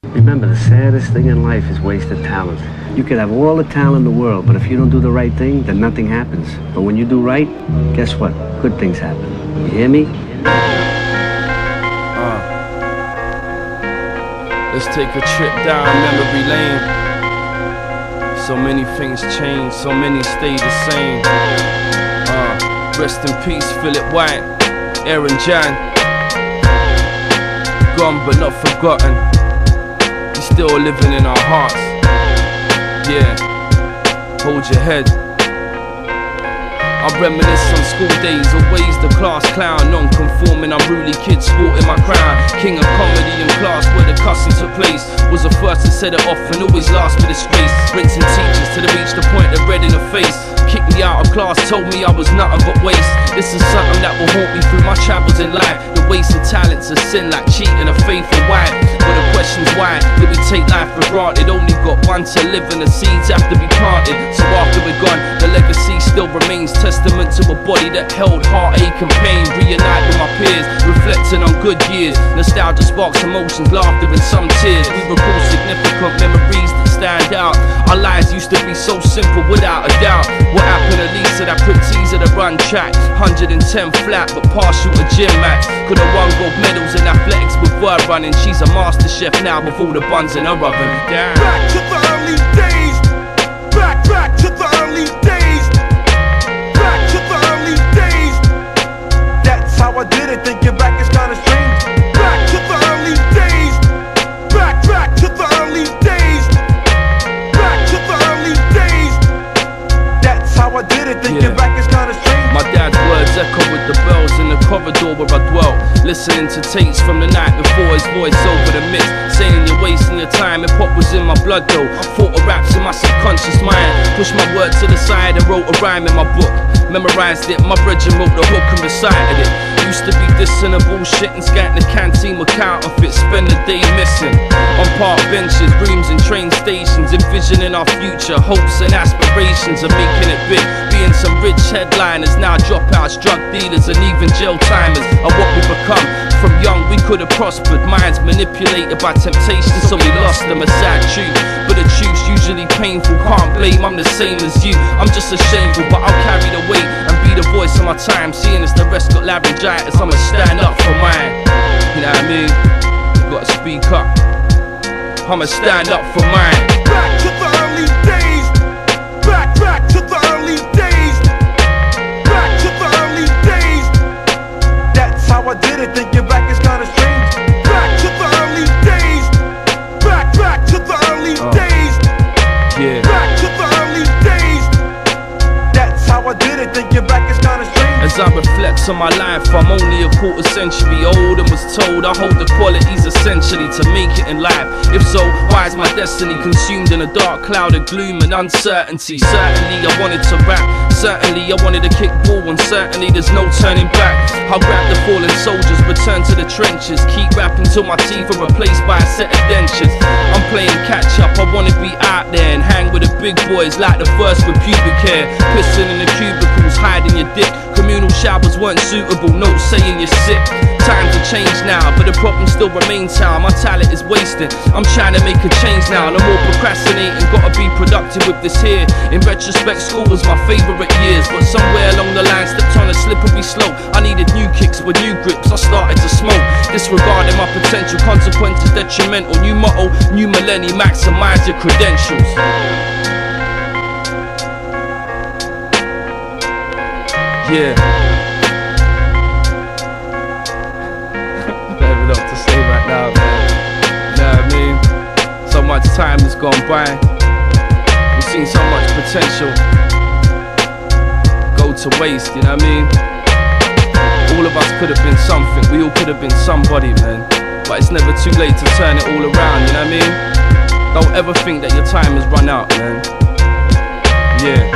Remember, the saddest thing in life is wasted talent. You could have all the talent in the world, but if you don't do the right thing, then nothing happens. But when you do right, guess what? Good things happen. You hear me? Let's take a trip down memory lane. So many things change, so many stay the same. Rest in peace, Philip White, Aaron Jan. Gone but not forgotten. He's still living in our hearts. Yeah, hold your head. I reminisce on school days, always the class clown, non-conforming, unruly kid sporting my crown. King of comedy in class where the cussing took place. Was the first to set it off and always last for disgrace. Rinsing teachers till they reached the point of red in the face. Kicked me out of class, told me I was nothing but waste. This is something that will haunt me through my travels in life. The waste of talent's a sin like cheating a faithful wife. But the question's why did we take life for granted? Only got one to live and the seeds have to be planted. So after we're gone, the legacy still remains. Testament to a body that held heartache and pain. Reunite with my peers, reflecting on good years. Nostalgia sparks emotions, laughter and some tears. We recall significant memories that stand out. Our lives used to be so simple without a doubt. What happened to Lisa, that pretty teaser, the run track? 110 flat but partial to gym match. Could've won gold medals in athletics with word running. She's a master chef now with all the buns in her oven. Damn. Back to the early days. Back to the early days. Back to the early days. That's how I did it. Thinking back is kinda strange. Back to the early days. Back to the early days. Back to the early days. That's how I did it. Thinking back is kinda strange. My dad's words echo with the bells in the corridor where I dwelt. Listening to tapes from the night before, his voice over the mix, saying you're wasting your time. Hip hop was in my blood though. I thought of raps in my subconscious mind. Pushed my word to the side and wrote a rhyme in my book. Memorized it, my brethren wrote the hook and recited it. Used to be dissing and bullshit and scat in the canteen with counterfeits. Spend the day missing on park benches, rooms and train stations, envisioning our future, hopes and aspirations of making it big. Being some rich headliners, now dropouts, drug dealers and even jail timers are what we become. From young we could have prospered, minds manipulated by temptation, so we lost them. A sad truth, but the truth's usually painful. Can't blame, I'm the same as you. I'm just ashamed, but I'll carry the weight and be the voice of my time. Seeing as the rest got laryngitis, I'ma stand up for mine. You know what I mean? You gotta speak up. I'ma stand up for mine. Back to the early days. Back to the early days. Back to the early days. That's how I did it. Thinking back is kinda strange. Back to the early days. Back to the early days. Yeah. Back to the early days. That's how I did it. Thinking back is kinda strange. As I reflect on my life, I'm only a quarter century old and was told I hold the qualities essentially to make it in life. If so, why is my destiny consumed in a dark cloud of gloom and uncertainty? Certainly I wanted to rap, certainly I wanted to kick ball, and certainly there's no turning back. I'll grab the fallen soldiers, return to the trenches, keep rapping till my teeth are replaced by a set of dentures. I'm playing catch up, I wanna be out there and hang with the big boys like the first with pubic hair. Pissing in the cubicles, hiding your dick. Communal showers weren't suitable, notes saying you're sick. Times have changed now, but the problem still remains how my talent is wasted. I'm trying to make a change now, no more procrastinating, gotta be productive with this here. In retrospect, school was my favourite years, but somewhere along the line stepped on a slippery slope. I needed new kicks with new grips, I started to smoke. Disregarding my potential consequences detrimental. New motto, new millennium, maximize your credentials. Yeah. I don't know what to say right now, man. You know what I mean? So much time has gone by. We've seen so much potential go to waste, you know what I mean? All of us could have been something, we all could have been somebody, man. But it's never too late to turn it all around, you know what I mean? Don't ever think that your time has run out, man. Yeah.